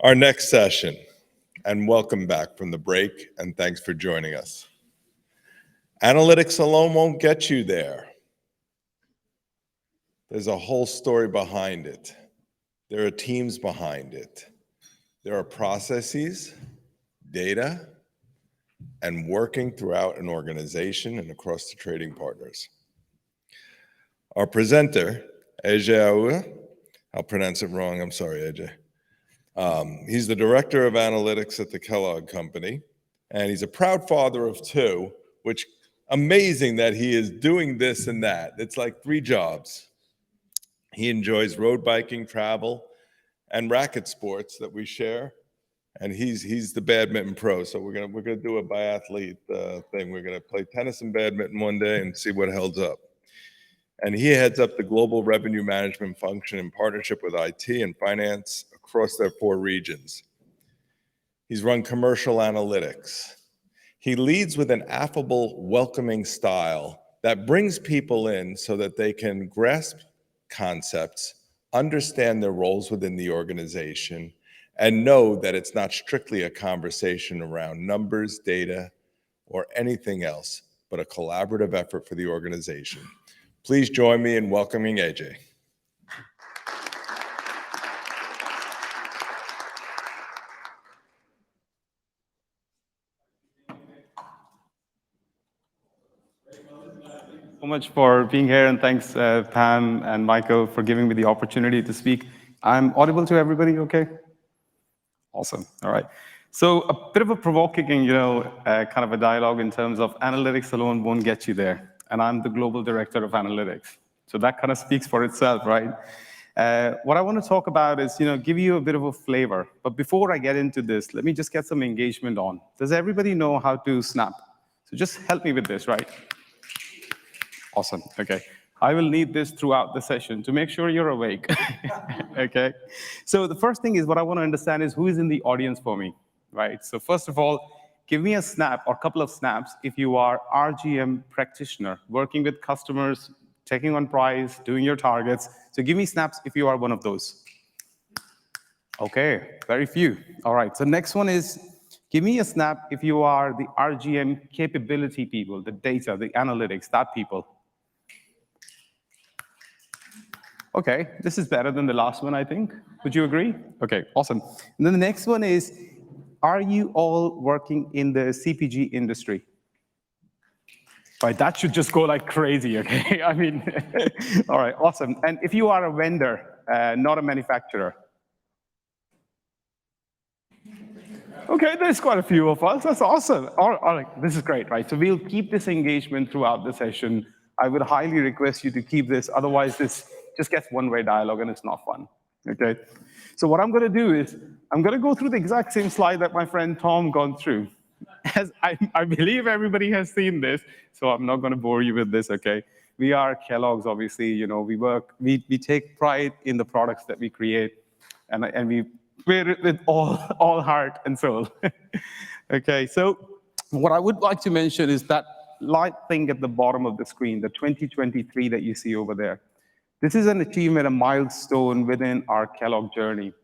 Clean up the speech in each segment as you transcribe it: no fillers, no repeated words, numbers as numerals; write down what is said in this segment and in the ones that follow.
Our next session, and welcome back from the break, and thanks for joining us. Analytics alone won't get you there. There's a whole story behind it. There are teams behind it. There are processes, data, and working throughout an organization and across the trading partners. Our presenter, Ajay Aua, I'll pronounce it wrong, I'm sorry, Ajay. He's the director of analytics at the Kellogg Company, and he's a proud father of two, which amazing that he is doing this and that. It's like 3 jobs. He enjoys road biking, travel, and racket sports that we share. And he's the badminton pro, so we're gonna do a biathlete thing. We're gonna play tennis and badminton one day and see what holds up. And he heads up the global revenue management function in partnership with IT and finance across their 4 regions. He's run commercial analytics. He leads with an affable, welcoming style that brings people in so that they can grasp concepts, understand their roles within the organization, and know that it's not strictly a conversation around numbers, data, or anything else, but a collaborative effort for the organization. Please join me in welcoming Ajay. So much for being here, and thanks Pam and Michael for giving me the opportunity to speak. I'm audible to everybody, okay? Awesome, all right. So a bit of a provoking, kind of a dialogue in terms of analytics alone won't get you there. And I'm the global director of analytics. So that kind of speaks for itself, right? What I want to talk about is, give you a bit of a flavor. But before I get into this, let me just get some engagement on. Does everybody know how to snap? So just help me with this, right? Awesome, okay. I will need this throughout the session to make sure you're awake, okay? So the first thing is what I want to understand is who is in the audience for me, right? So first of all, give me a snap or a couple of snaps if you are RGM practitioner, working with customers, taking on price, doing your targets. So give me snaps if you are one of those. Okay, very few. All right, so next one is, give me a snap if you are the RGM capability people, the data, the analytics, that people. Okay, this is better than the last one, I think. Would you agree? Okay, awesome. And then the next one is, are you all working in the CPG industry? Right, that should just go like crazy, okay? I mean, all right, awesome. And if you are a vendor, not a manufacturer. Okay, there's quite a few of us. That's awesome. All right, this is great, right? So we'll keep this engagement throughout the session. I would highly request you to keep this, otherwise this just gets one-way dialogue and it's not fun, okay? So what I'm gonna do is, I'm gonna go through the exact same slide that my friend Tom gone through. As I believe everybody has seen this, so I'm not gonna bore you with this, okay? We are Kellogg's, obviously, we take pride in the products that we create, and we wear it with all heart and soul. Okay, so what I would like to mention is that light thing at the bottom of the screen, the 2023 that you see over there. This is an achievement, a milestone within our Kellogg journey.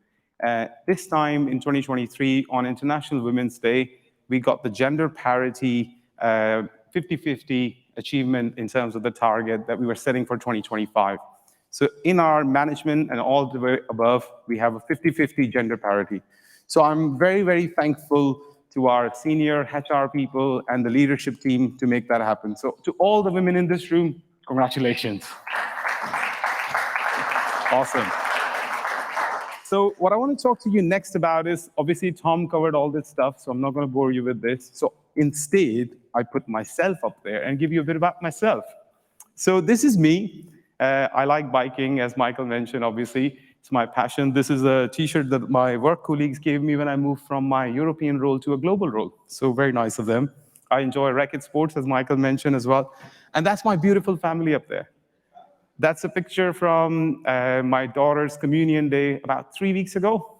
This time in 2023, on International Women's Day, we got the gender parity 50-50 achievement in terms of the target that we were setting for 2025. So in our management and all the way above, we have a 50-50 gender parity. So I'm very, very thankful to our senior HR people and the leadership team to make that happen. So to all the women in this room, congratulations. Awesome. So what I want to talk to you next about is, obviously Tom covered all this stuff, so I'm not going to bore you with this. So instead, I put myself up there and give you a bit about myself. So this is me. I like biking, as Michael mentioned, obviously. It's my passion. This is a t-shirt that my work colleagues gave me when I moved from my European role to a global role. So very nice of them. I enjoy racket sports, as Michael mentioned as well. And that's my beautiful family up there. That's a picture from my daughter's communion day about 3 weeks ago.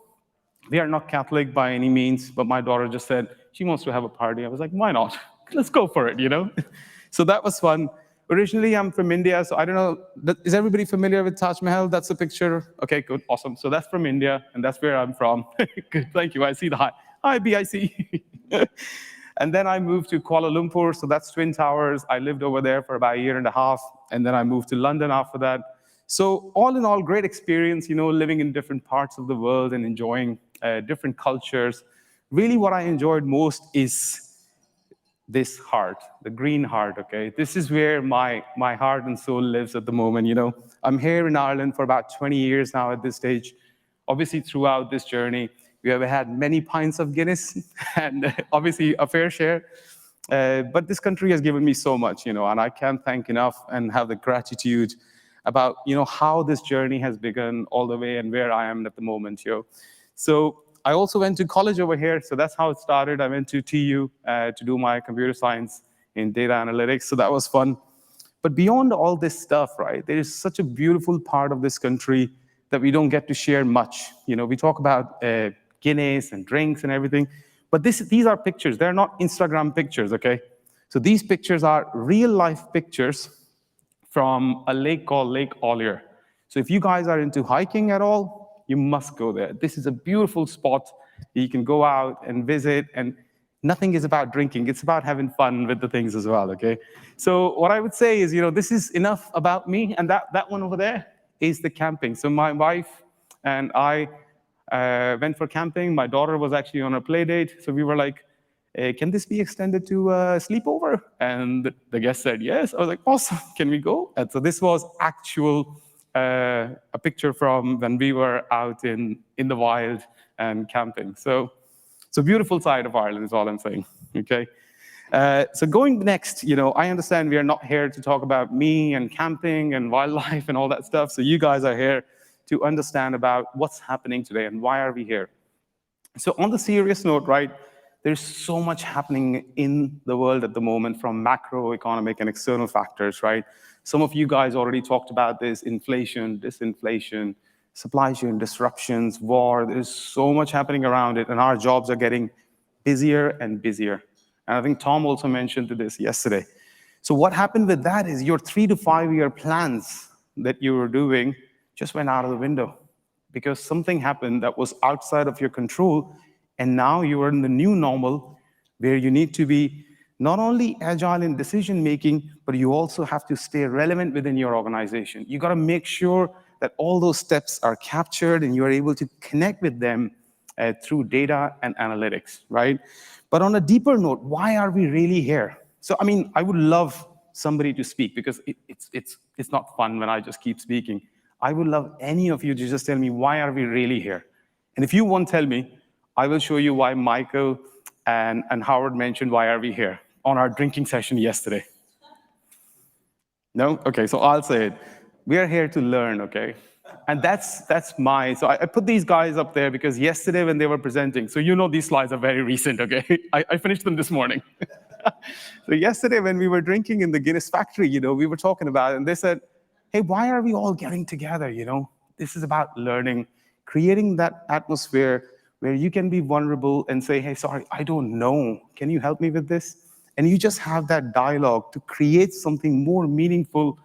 We are not Catholic by any means, but my daughter just said she wants to have a party. I was like, why not? Let's go for it, So that was fun. originally I'm from India, so I don't know, is everybody familiar with Taj Mahal? That's the picture. Okay, good, awesome. So that's from India, and that's where I'm from. Good, thank you. I see the hi. Hi, BIC. And then I moved to Kuala Lumpur, so that's Twin Towers. I lived over there for about a year and a half, and then I moved to London after that. So all in all, great experience, living in different parts of the world and enjoying different cultures. Really what I enjoyed most is this heart, the green heart, okay? This is where my heart and soul lives at the moment, I'm here in Ireland for about 20 years now at this stage. Obviously, throughout this journey, we have had many pints of Guinness and obviously a fair share. But this country has given me so much, and I can't thank enough and have the gratitude about, how this journey has begun all the way and where I am at the moment, So I also went to college over here, so that's how it started. I went to TU to do my computer science in data analytics, so that was fun. But beyond all this stuff, right, there is such a beautiful part of this country that we don't get to share much. We talk about Guinness and drinks and everything, but these are pictures. They're not Instagram pictures, okay? So these pictures are real-life pictures from a lake called Lake Ollier. So if you guys are into hiking at all, you must go there. This is a beautiful spot. You can go out and visit, and nothing is about drinking. It's about having fun with the things as well, okay? So what I would say is, this is enough about me, and that one over there is the camping. So my wife and I went for camping. My daughter was actually on a play date, so we were like, can this be extended to a sleepover? And the guest said yes. I was like, awesome, can we go? And so this was actual a picture from when we were out in the wild and camping. So it's a beautiful side of Ireland is all I'm saying, okay? So going next, I understand we are not here to talk about me and camping and wildlife and all that stuff. So you guys are here to understand about what's happening today and why are we here. So on the serious note, right, there's so much happening in the world at the moment from macroeconomic and external factors, right? Some of you guys already talked about this, inflation, disinflation, supply chain disruptions, war. There's so much happening around it, and our jobs are getting busier and busier. And I think Tom also mentioned this yesterday. So what happened with that is your 3 to 5 year plans that you were doing just went out of the window because something happened that was outside of your control, and now you are in the new normal where you need to be not only agile in decision-making, but you also have to stay relevant within your organization. You got to make sure that all those steps are captured and you're able to connect with them through data and analytics, right? But on a deeper note, why are we really here? So, I would love somebody to speak because it's not fun when I just keep speaking. I would love any of you to just tell me, why are we really here? And if you won't tell me, I will show you why Michael and Howard mentioned why are we here on our drinking session yesterday. No? Okay, so I'll say it. We are here to learn, okay? And that's so I put these guys up there because yesterday when they were presenting, so these slides are very recent, okay? I finished them this morning. So yesterday when we were drinking in the Guinness factory, we were talking about it, and they said, hey, why are we all getting together, This is about learning, creating that atmosphere where you can be vulnerable and say, hey, sorry, I don't know. Can you help me with this? And you just have that dialogue to create something more meaningful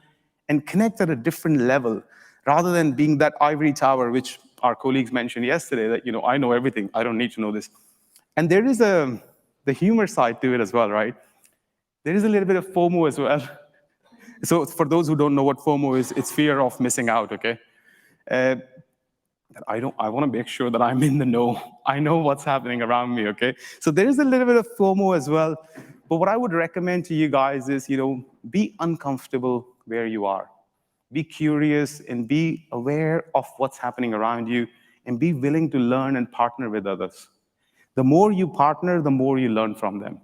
and connect at a different level, rather than being that ivory tower, which our colleagues mentioned yesterday, that, I know everything, I don't need to know this. And there is the humor side to it as well, right? There is a little bit of FOMO as well. So for those who don't know what FOMO is, it's fear of missing out, okay? I want to make sure that I'm in the know. I know what's happening around me, okay? So there is a little bit of FOMO as well. But what I would recommend to you guys is, be uncomfortable where you are. Be curious and be aware of what's happening around you and be willing to learn and partner with others. The more you partner, the more you learn from them.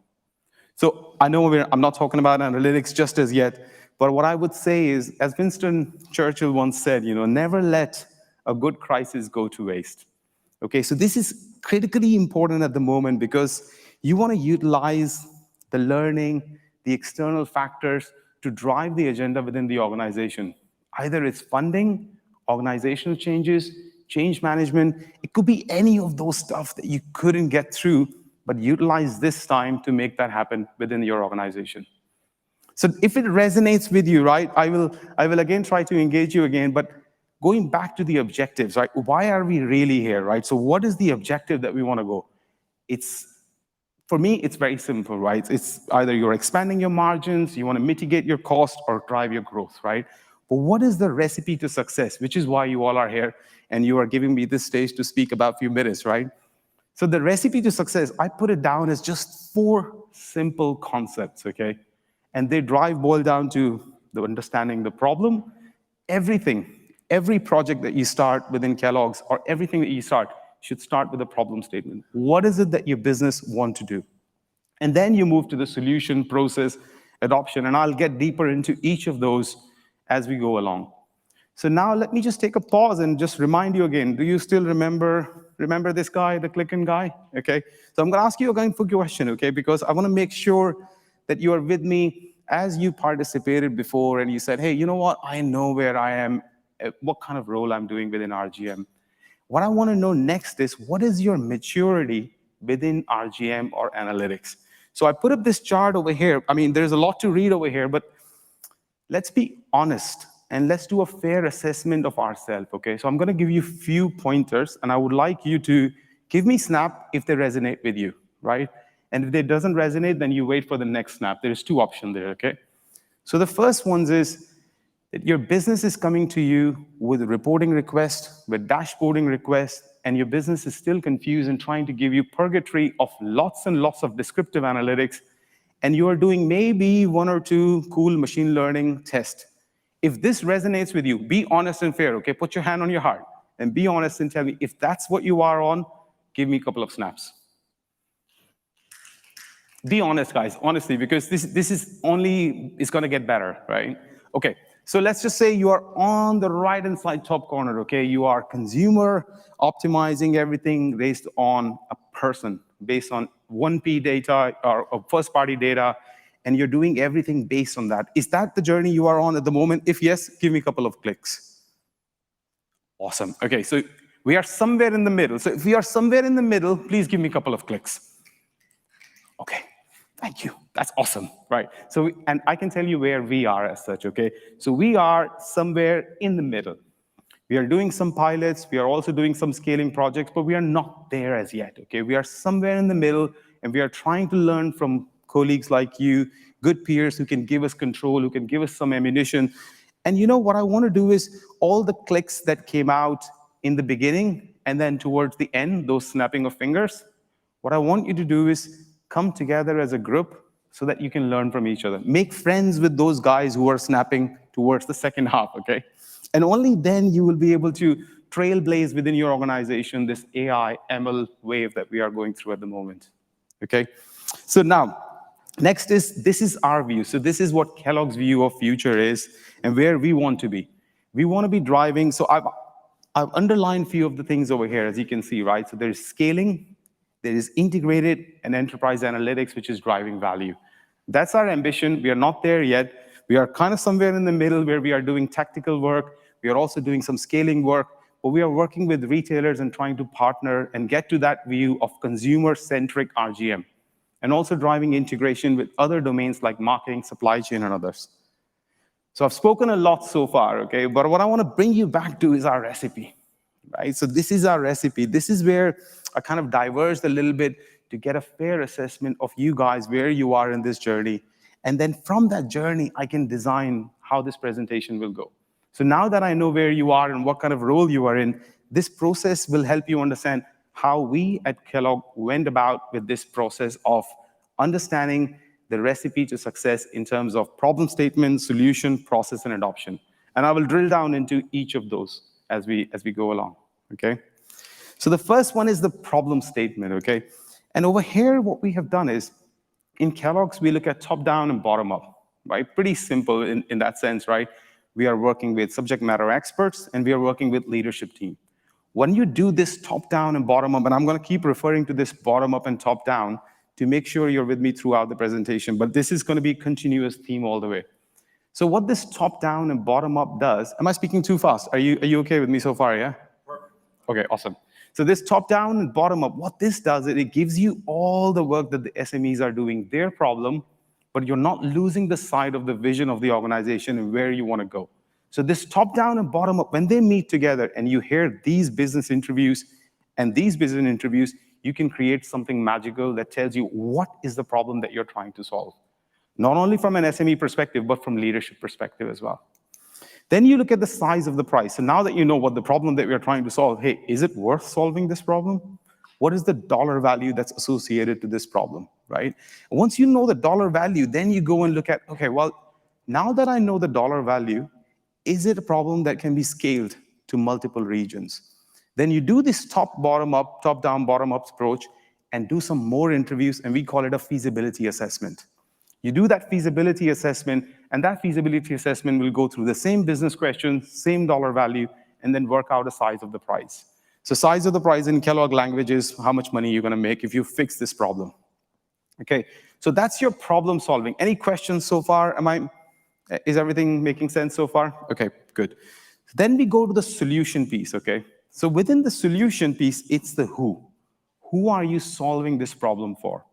So I know I'm not talking about analytics just as yet, but what I would say is, as Winston Churchill once said, never let a good crisis go to waste. Okay, so this is critically important at the moment because you want to utilize the learning, the external factors to drive the agenda within the organization. Either it's funding, organizational changes, change management. It could be any of those stuff that you couldn't get through, but utilize this time to make that happen within your organization. So if it resonates with you, right, I will again try to engage you again, but going back to the objectives, right? Why are we really here, right? So what is the objective that we want to go? For me, it's very simple, right? It's either you're expanding your margins, you want to mitigate your cost, or drive your growth, right? But what is the recipe to success, which is why you all are here, and you are giving me this stage to speak about a few minutes, right? So the recipe to success, I put it down as just 4 simple concepts, okay? And they boil down to the understanding the problem. Every project that you start within Kellogg's, or everything that you start, should start with a problem statement. What is it that your business want to do? And then you move to the solution, process, adoption, and I'll get deeper into each of those as we go along. So now let me just take a pause and just remind you again. Do you still remember this guy, the Clicken guy? Okay. So I'm going to ask you again for a question, okay? Because I want to make sure that you are with me as you participated before and you said, hey, you know what? I know where I am, what kind of role I'm doing within RGM. What I want to know next is, what is your maturity within RGM or analytics? So I put up this chart over here. I mean, there's a lot to read over here, but let's be honest and let's do a fair assessment of ourselves, okay? So I'm going to give you a few pointers, and I would like you to give me snap if they resonate with you, right? And if they doesn't resonate, then you wait for the next snap. There's 2 options there, okay? So the first one is that your business is coming to you with a reporting request, with dashboarding request, and your business is still confused and trying to give you purgatory of lots and lots of descriptive analytics, and you are doing maybe 1 or 2 cool machine learning tests. If this resonates with you, be honest and fair, okay? Put your hand on your heart and be honest and tell me if that's what you are on. Give me a couple of snaps. Be honest, guys, honestly, because this is only, it's going to get better, right? Okay, so let's just say you are on the right-hand side top corner, okay? You are consumer optimizing everything based on a person, based on 1P data or first-party data, and you're doing everything based on that. Is that the journey you are on at the moment? If yes, give me a couple of clicks. Awesome. Okay, so we are somewhere in the middle. So if we are somewhere in the middle, please give me a couple of clicks. Okay, thank you. That's awesome, right? So, and I can tell you where we are as such, okay? So we are somewhere in the middle. We are doing some pilots. We are also doing some scaling projects, but we are not there as yet, okay? We are somewhere in the middle, and we are trying to learn from colleagues like you, good peers who can give us control, who can give us some ammunition. And you know what I want to do is all the clicks that came out in the beginning and then towards the end, those snapping of fingers, what I want you to do is come together as a group so that you can learn from each other. Make friends with those guys who are snapping towards the second half, okay? And only then you will be able to trailblaze within your organization this AI, ML wave that we are going through at the moment, okay? So now, next is, this is our view. So this is what Kellogg's view of future is and where we want to be. We want to be driving, so I've underlined a few of the things over here, as you can see, right? So there's scaling, there is integrated and enterprise analytics, which is driving value. That's our ambition. We are not there yet. We are kind of somewhere in the middle where we are doing tactical work. We are also doing some scaling work, but we are working with retailers and trying to partner and get to that view of consumer-centric RGM, and also driving integration with other domains like marketing, supply chain, and others. So I've spoken a lot so far, okay? But what I want to bring you back to is our recipe, right? So this is our recipe. This is where I kind of diverged a little bit to get a fair assessment of you guys, where you are in this journey. And then from that journey, I can design how this presentation will go. So now that I know where you are and what kind of role you are in, this process will help you understand how we at Kellogg went about with this process of understanding the recipe to success in terms of problem statement, solution, process, and adoption. And I will drill down into each of those as we go along, okay? So the first one is the problem statement, okay? And over here, what we have done is, in Kellogg's, we look at top-down and bottom-up, right? Pretty simple in that sense, right? We are working with subject matter experts, and we are working with leadership team. When you do this top-down and bottom-up, and I'm going to keep referring to this bottom-up and top-down to make sure you're with me throughout the presentation, but this is going to be a continuous theme all the way. So what this top-down and bottom-up does, am I speaking too fast? Are you okay with me so far, yeah? Perfect. Okay, awesome. So this top-down and bottom-up, what this does is it gives you all the work that the SMEs are doing, their problem, but you're not losing the sight of the vision of the organization and where you want to go. So this top-down and bottom-up, when they meet together and you hear these business interviews and these business interviews, you can create something magical that tells you what is the problem that you're trying to solve. Not only from an SME perspective, but from leadership perspective as well. Then you look at the size of the price. So now that you know what the problem that we're trying to solve, hey, is it worth solving this problem? What is the dollar value that's associated to this problem, right? Once you know the dollar value, then you go and look at, okay, well, now that I know the dollar value, is it a problem that can be scaled to multiple regions? Then you do this top-down, bottom-up approach and do some more interviews, and we call it a feasibility assessment. You do that feasibility assessment, and that feasibility assessment will go through the same business questions, same dollar value, and then work out a size of the price. So size of the price in Kellogg language is how much money you're going to make if you fix this problem. Okay, so that's your problem solving. Any questions so far? Is everything making sense so far? Okay, good. Then we go to the solution piece, okay? So within the solution piece, it's the who. Who are you solving this problem for?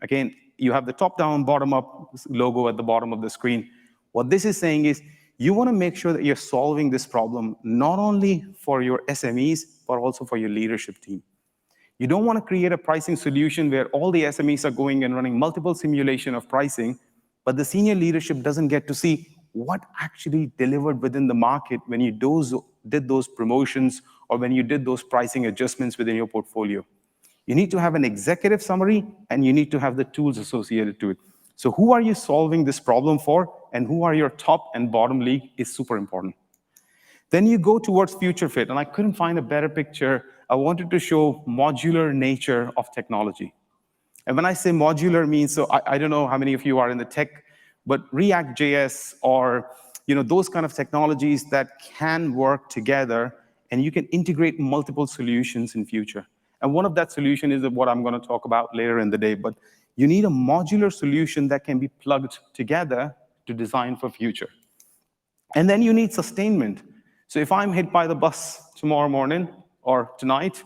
Again, you have the top-down, bottom-up logo at the bottom of the screen. What this is saying is you want to make sure that you're solving this problem not only for your SMEs, but also for your leadership team. You don't want to create a pricing solution where all the SMEs are going and running multiple simulation of pricing, but the senior leadership doesn't get to see what actually delivered within the market when you did those promotions or when you did those pricing adjustments within your portfolio. You need to have an executive summary, and you need to have the tools associated to it. So who are you solving this problem for, and who are your top and bottom league is super important. Then you go towards future fit, and I couldn't find a better picture. I wanted to show modular nature of technology. And when I say modular means, so I don't know how many of you are in the tech, but React.js or those kind of technologies that can work together, and you can integrate multiple solutions in future. And one of that solution is what I'm going to talk about later in the day. But you need a modular solution that can be plugged together to design for future. And then you need sustainment. So if I'm hit by the bus tomorrow morning or tonight,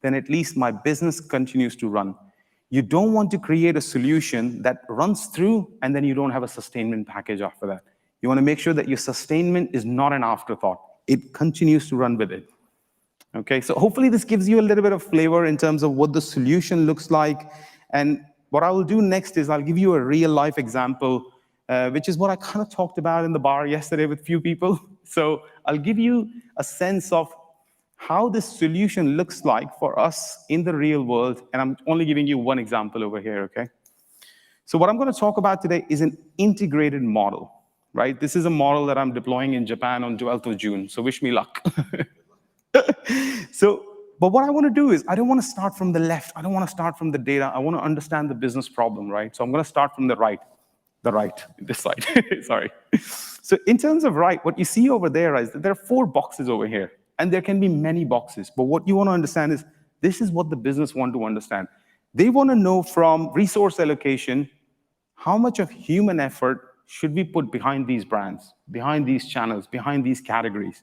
then at least my business continues to run. You don't want to create a solution that runs through and then you don't have a sustainment package after that. You want to make sure that your sustainment is not an afterthought. It continues to run with it. Okay, so hopefully this gives you a little bit of flavor in terms of what the solution looks like. And what I will do next is I'll give you a real life example, which is what I kind of talked about in the bar yesterday with a few people. So I'll give you a sense of how this solution looks like for us in the real world. And I'm only giving you one example over here, okay? So what I'm going to talk about today is an integrated model, right? This is a model that I'm deploying in Japan on 12th of June. So wish me luck. But what I want to do is I don't want to start from the left. I don't want to start from the data. I want to understand the business problem, right? So I'm going to start from the right, this side, sorry. So in terms of right, what you see over there is that there are 4 boxes over here, and there can be many boxes. But what you want to understand is this is what the business want to understand. They want to know from resource allocation, how much of human effort should we put behind these brands, behind these channels, behind these categories.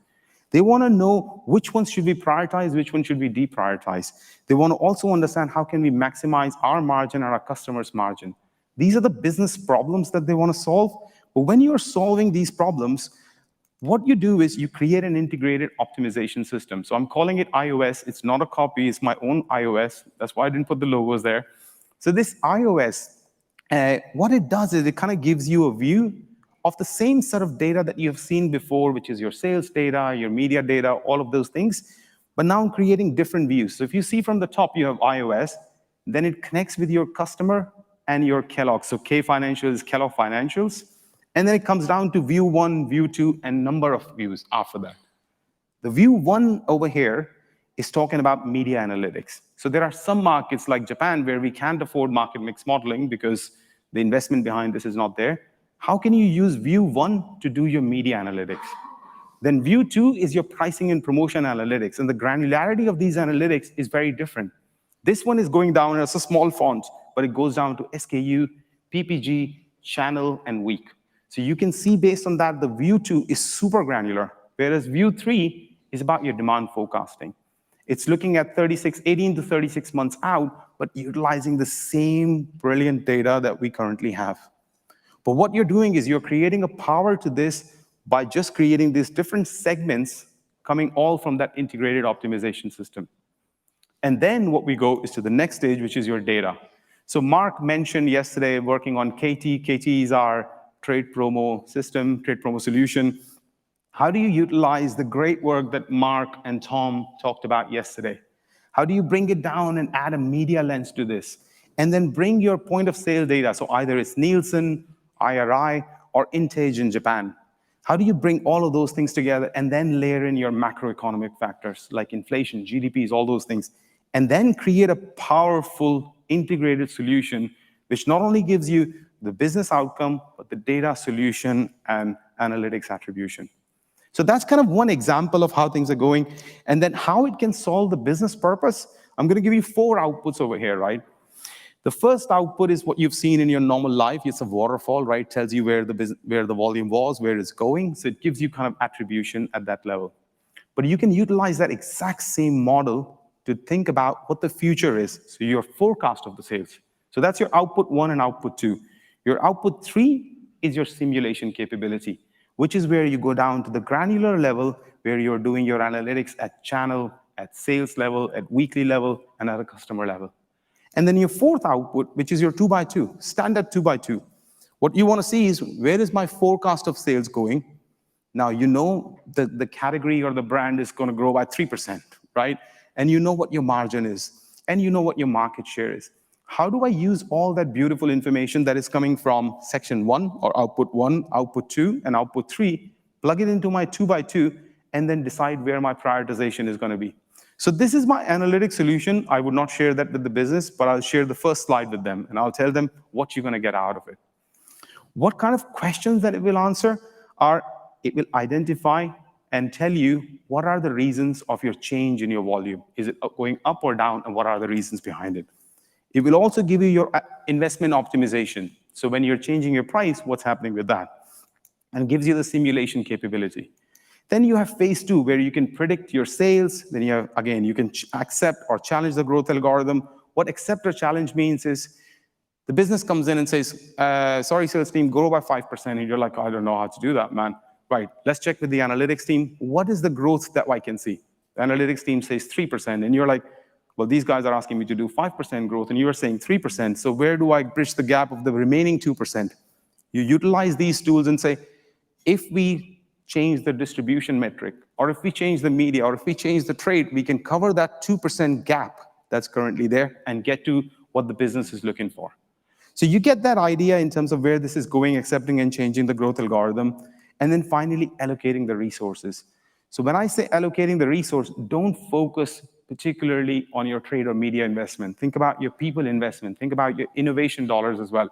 They want to know which ones should we prioritize, which ones should we deprioritize. They want to also understand how can we maximize our margin and our customers' margin. These are the business problems that they want to solve. But when you're solving these problems, what you do is you create an integrated optimization system. So I'm calling it iOS. It's not a copy. It's my own iOS. That's why I didn't put the logos there. So this iOS, what it does is it kind of gives you a view of the same set of data that you have seen before, which is your sales data, your media data, all of those things, but now I'm creating different views. So if you see from the top, you have iOS, then it connects with your customer and your Kellogg. So K Financials is Kellogg Financials, and then it comes down to view 1, view 2, and number of views after that. The view 1 over here is talking about media analytics. So there are some markets like Japan where we can't afford market mix modeling because the investment behind this is not there. How can you use view 1 to do your media analytics? Then view 2 is your pricing and promotion analytics, and the granularity of these analytics is very different. This one is going down as a small font, but it goes down to SKU, PPG, channel, and week. So you can see based on that, the view 2 is super granular, whereas view 3 is about your demand forecasting. It's looking at 18 to 36 months out, but utilizing the same brilliant data that we currently have. But what you're doing is you're creating a power to this by just creating these different segments coming all from that integrated optimization system. And then what we go is to the next stage, which is your data. So Mark mentioned yesterday working on KT. KT is our trade promo system, trade promo solution. How do you utilize the great work that Mark and Tom talked about yesterday? How do you bring it down and add a media lens to this? And then bring your point of sale data, so either it's Nielsen, IRI, or Intage in Japan. How do you bring all of those things together and then layer in your macroeconomic factors like inflation, GDPs, all those things, and then create a powerful integrated solution which not only gives you the business outcome, but the data solution and analytics attribution. So that's kind of one example of how things are going. And then how it can solve the business purpose. I'm going to give you 4 outputs over here, right? The first output is what you've seen in your normal life. It's a waterfall, right? Tells you where the volume was, where it's going. So it gives you kind of attribution at that level. But you can utilize that exact same model to think about what the future is. So your forecast of the sales. So that's your output 1 and output 2. Your output 3 is your simulation capability, which is where you go down to the granular level, where you're doing your analytics at channel, at sales level, at weekly level, and at a customer level. And then your 4th output, which is your 2x2, standard 2x2. What you want to see is, where is my forecast of sales going? Now, you know the category or the brand is going to grow by 3%, right? And you know what your margin is, and you know what your market share is. How do I use all that beautiful information that is coming from section 1, or output 1, output 2, and output 3, plug it into my 2x2, and then decide where my prioritization is going to be? So this is my analytic solution. I would not share that with the business, but I'll share the first slide with them, and I'll tell them what you're going to get out of it. What kind of questions that it will answer are, it will identify and tell you what are the reasons of your change in your volume. Is it going up or down, and what are the reasons behind it? It will also give you your investment optimization. So when you're changing your price, what's happening with that? And gives you the simulation capability. Then you have phase 2, where you can predict your sales. Then you have, again, you can accept or challenge the growth algorithm. What accept or challenge means is, the business comes in and says, sorry, sales team, grow by 5%. And you're like, I don't know how to do that, man. Right, let's check with the analytics team. What is the growth that I can see? The analytics team says 3%. And you're like, well, these guys are asking me to do 5% growth, and you are saying 3%. So where do I bridge the gap of the remaining 2%? You utilize these tools and say, if we change the distribution metric, or if we change the media, or if we change the trade, we can cover that 2% gap that's currently there and get to what the business is looking for. So you get that idea in terms of where this is going, accepting and changing the growth algorithm, and then finally allocating the resources. So when I say allocating the resource, don't focus particularly on your trade or media investment. Think about your people investment. Think about your innovation dollars as well.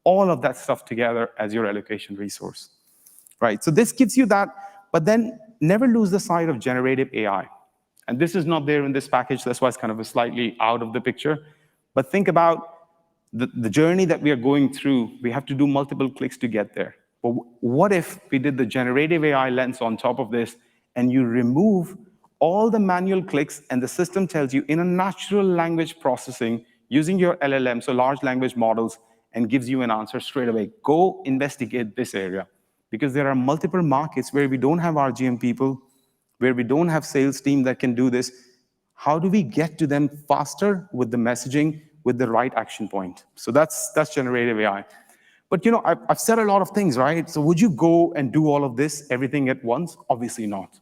All of that stuff together as your allocation resource. Right, so this gives you that, but then never lose the sight of generative AI. And this is not there in this package, that's why it's kind of a slightly out of the picture. But think about the journey that we are going through. We have to do multiple clicks to get there. But what if we did the generative AI lens on top of this, and you remove all the manual clicks, and the system tells you in a natural language processing, using your LLM, so large language models, and gives you an answer straight away. Go investigate this area. Because there are multiple markets where we don't have RGM people, where we don't have sales team that can do this. How do we get to them faster with the messaging, with the right action point? So that's generative AI. But you know, I've said a lot of things, right? So would you go and do all of this, everything at once? Obviously not,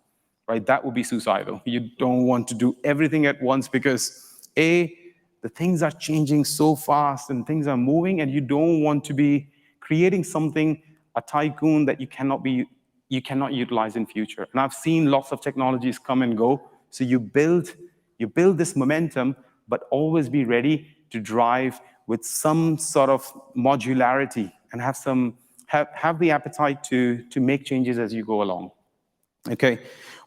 right? That would be suicidal. You don't want to do everything at once because A, the things are changing so fast and things are moving, and you don't want to be creating something, a tycoon that you cannot utilize in future. And I've seen lots of technologies come and go. So you build this momentum, but always be ready to drive with some sort of modularity and have the appetite to make changes as you go along. Okay,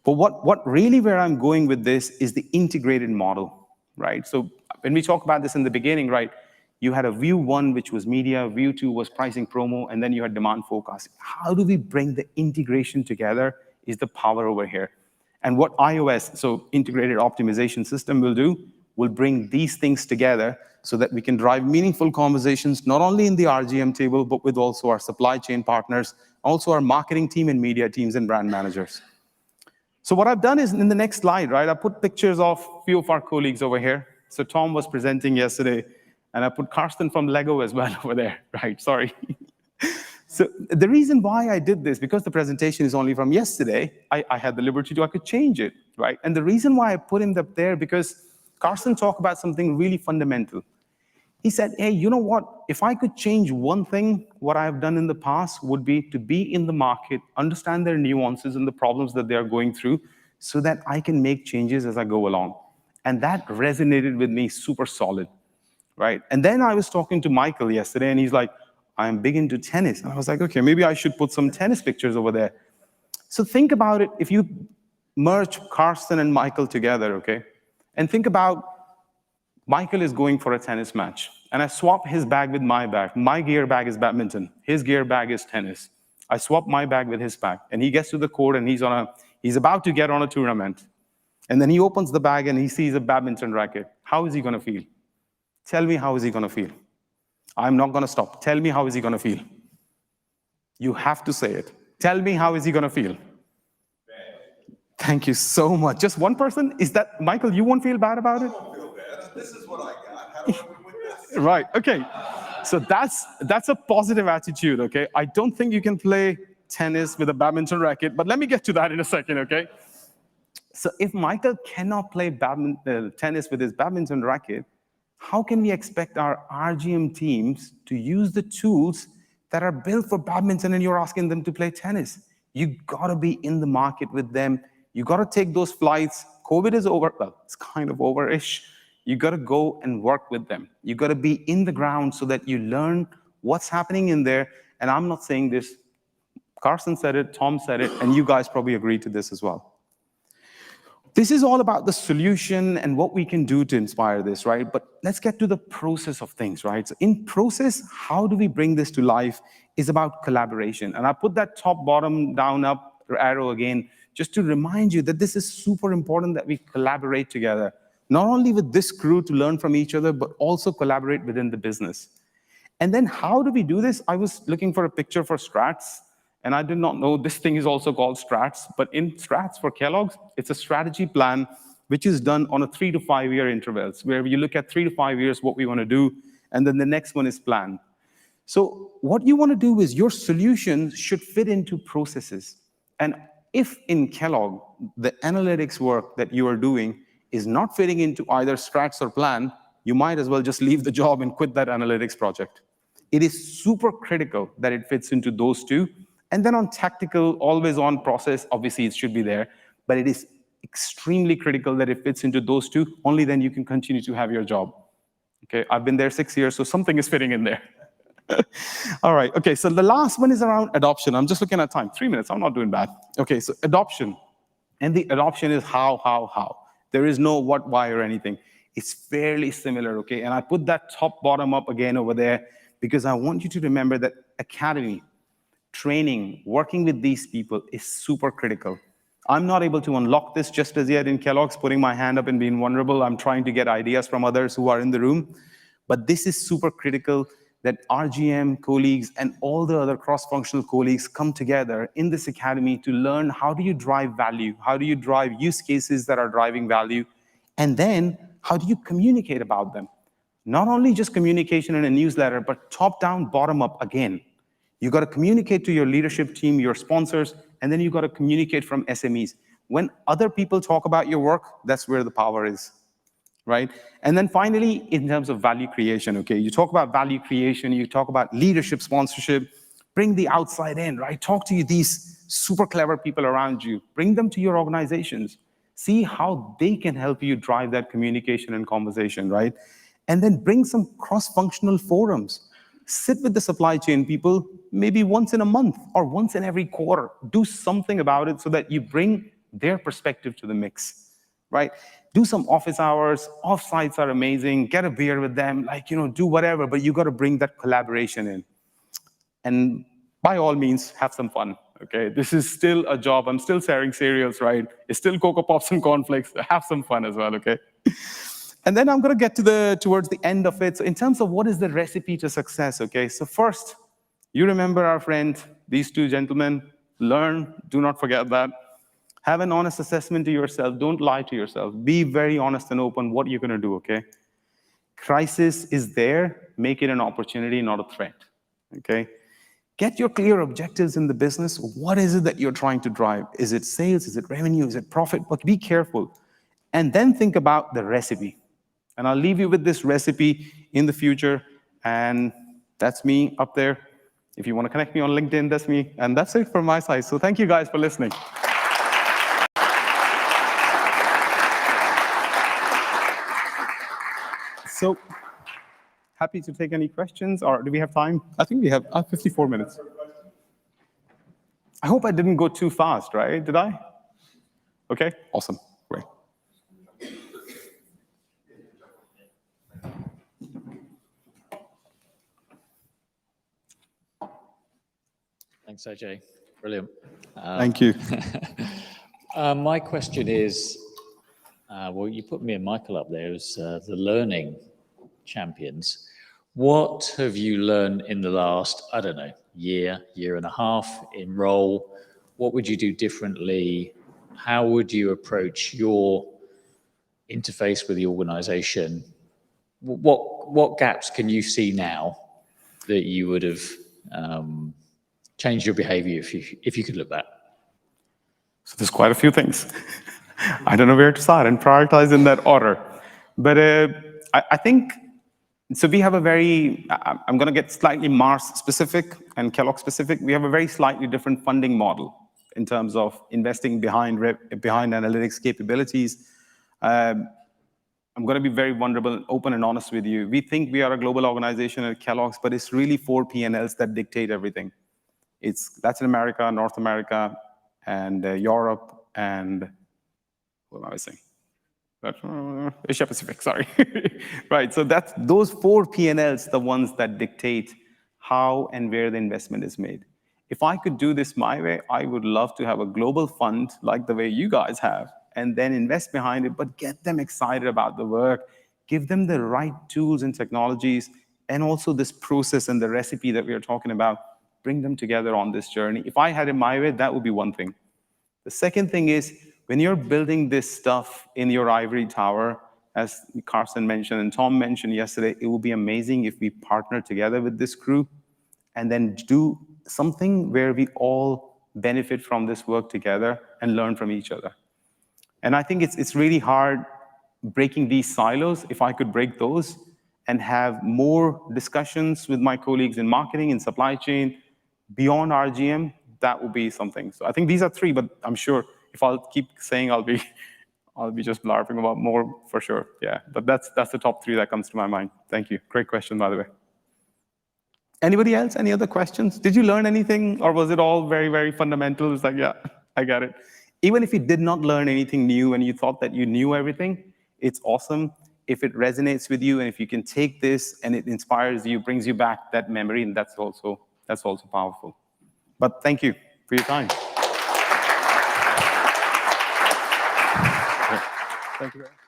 but what really where I'm going with this is the integrated model, right? So when we talk about this in the beginning, right, you had a view 1, which was media, view 2 was pricing promo, and then you had demand forecasting. How do we bring the integration together is the power over here. And what iOS, so integrated optimization system, will do, will bring these things together so that we can drive meaningful conversations, not only in the RGM table, but with also our supply chain partners, also our marketing team and media teams and brand managers. So what I've done is in the next slide, right, I put pictures of a few of our colleagues over here. So Tom was presenting yesterday, and I put Karsten from Lego as well over there, right? Sorry. So the reason why I did this, because the presentation is only from yesterday, I had the liberty to, I could change it, right? And the reason why I put him up there, because Karsten talked about something really fundamental. He said, hey, you know what? If I could change one thing, what I've done in the past would be to be in the market, understand their nuances and the problems that they are going through, so that I can make changes as I go along. And that resonated with me super solid, right? And then I was talking to Michael yesterday, and he's like, I'm big into tennis. And I was like, okay, maybe I should put some tennis pictures over there. So think about it. If you merge Karsten and Michael together, okay, and think about Michael is going for a tennis match, and I swap his bag with my bag. My gear bag is badminton. His gear bag is tennis. I swap my bag with his bag, and he gets to the court, and he's about to get on a tournament. And then he opens the bag, and he sees a badminton racket. How is he going to feel? Tell me, how is he going to feel? I'm not going to stop. Tell me, how is he going to feel? You have to say it. Tell me, how is he going to feel? Bad. Thank you so much. Just one person? Is that, Michael, you won't feel bad about it? I won't feel bad. This is what I got. How do I win with this? Right, okay. So that's a positive attitude, okay? I don't think you can play tennis with a badminton racket, but let me get to that in a second, okay? So if Michael cannot play tennis with his badminton racket, how can we expect our RGM teams to use the tools that are built for badminton and you're asking them to play tennis? You gotta be in the market with them. You gotta take those flights. COVID is over, well, it's kind of over-ish. You gotta go and work with them. You gotta be in the ground so that you learn what's happening in there. And I'm not saying this, Karsten said it, Tom said it, and you guys probably agree to this as well. This is all about the solution and what we can do to inspire this, right? But let's get to the process of things, right? So in process, how do we bring this to life is about collaboration. And I put that top, bottom, down, up arrow again, just to remind you that this is super important that we collaborate together, not only with this crew to learn from each other, but also collaborate within the business. And then how do we do this? I was looking for a picture for Strats, and I did not know this thing is also called Strats, but in Strats for Kellogg's, it's a strategy plan which is done on a 3 to 5 year intervals, where you look at 3 to 5 years what we want to do, and then the next one is planned. So what you want to do is your solutions should fit into processes. And if in Kellogg, the analytics work that you are doing is not fitting into either Strats or plan, you might as well just leave the job and quit that analytics project. It is super critical that it fits into those two. And then on tactical, always on process, obviously it should be there, but it is extremely critical that it fits into those two. Only then you can continue to have your job. Okay, I've been there 6 years, so something is fitting in there. All right, okay, so the last one is around adoption. I'm just looking at time, 3 minutes, I'm not doing bad. Okay, so adoption. And the adoption is how. There is no what, why, or anything. It's fairly similar, okay? And I put that top, bottom up again over there because I want you to remember that academy, training, working with these people is super critical. I'm not able to unlock this just as yet in Kellogg's, putting my hand up and being vulnerable. I'm trying to get ideas from others who are in the room. But this is super critical that RGM colleagues and all the other cross-functional colleagues come together in this academy to learn how do you drive value, how do you drive use cases that are driving value, and then how do you communicate about them? Not only just communication in a newsletter, but top-down, bottom-up again. You got to communicate to your leadership team, your sponsors, and then you got to communicate from SMEs. When other people talk about your work, that's where the power is, right? And then finally, in terms of value creation, okay, you talk about value creation, you talk about leadership sponsorship, bring the outside in, right? Talk to these super clever people around you, bring them to your organizations, see how they can help you drive that communication and conversation, right? And then bring some cross-functional forums. Sit with the supply chain people maybe once in a month or once in every quarter. Do something about it so that you bring their perspective to the mix, right? Do some office hours. Offsites are amazing. Get a beer with them. Like, do whatever, but you got to bring that collaboration in. And by all means, have some fun, okay? This is still a job. I'm still sharing cereals, right? It's still Cocoa Pops and cornflakes. Have some fun as well, okay? And then I'm going to get towards the end of it. So in terms of what is the recipe to success, okay? So first, you remember our friend, these two gentlemen, learn, do not forget that. Have an honest assessment to yourself. Don't lie to yourself. Be very honest and open what you're going to do, okay? Crisis is there. Make it an opportunity, not a threat, okay? Get your clear objectives in the business. What is it that you're trying to drive? Is it sales? Is it revenue? Is it profit? But be careful. And then think about the recipe. And I'll leave you with this recipe in the future. And that's me up there. If you want to connect me on LinkedIn, that's me. And that's it from my side. So thank you guys for listening. So happy to take any questions, or do we have time? I think we have 54 minutes. I hope I didn't go too fast, right? Did I? Okay, awesome, great. Thanks, Ajay. Brilliant. Thank you. My question is, well, you put me and Michael up there as the learning champions. What have you learned in the last, I don't know, year and a half in role? What would you do differently? How would you approach your interface with the organization? What gaps can you see now that you would have changed your behavior if you could look back? So there's quite a few things. I don't know where to start and prioritize in that order. But I think, so we have a very, I'm going to get slightly Mars specific and Kellogg specific. We have a very slightly different funding model in terms of investing behind analytics capabilities. I'm going to be very vulnerable, open and honest with you. We think we are a global organization at Kellogg's, but it's really 4 P&Ls that dictate everything. It's Latin America, North America, and Europe, and what am I saying? Asia Pacific, sorry. Right, so that's those 4 P&Ls, the ones that dictate how and where the investment is made. If I could do this my way, I would love to have a global fund like the way you guys have, and then invest behind it, but get them excited about the work, give them the right tools and technologies, and also this process and the recipe that we are talking about, bring them together on this journey. If I had it my way, that would be one thing. The second thing is, when you're building this stuff in your ivory tower, as Carson mentioned and Tom mentioned yesterday, it will be amazing if we partner together with this crew and then do something where we all benefit from this work together and learn from each other. And I think it's really hard breaking these silos. If I could break those and have more discussions with my colleagues in marketing and supply chain beyond RGM, that would be something. So I think these are 3, but I'm sure if I'll keep saying, I'll be just blarping about more for sure. Yeah, but that's the top 3 that comes to my mind. Thank you. Great question, by the way. Anybody else? Any other questions? Did you learn anything, or was it all very, very fundamental? It's like, yeah, I got it. Even if you did not learn anything new and you thought that you knew everything, it's awesome. If it resonates with you and if you can take this and it inspires you, brings you back that memory, and that's also powerful. But thank you for your time. Thank you very much.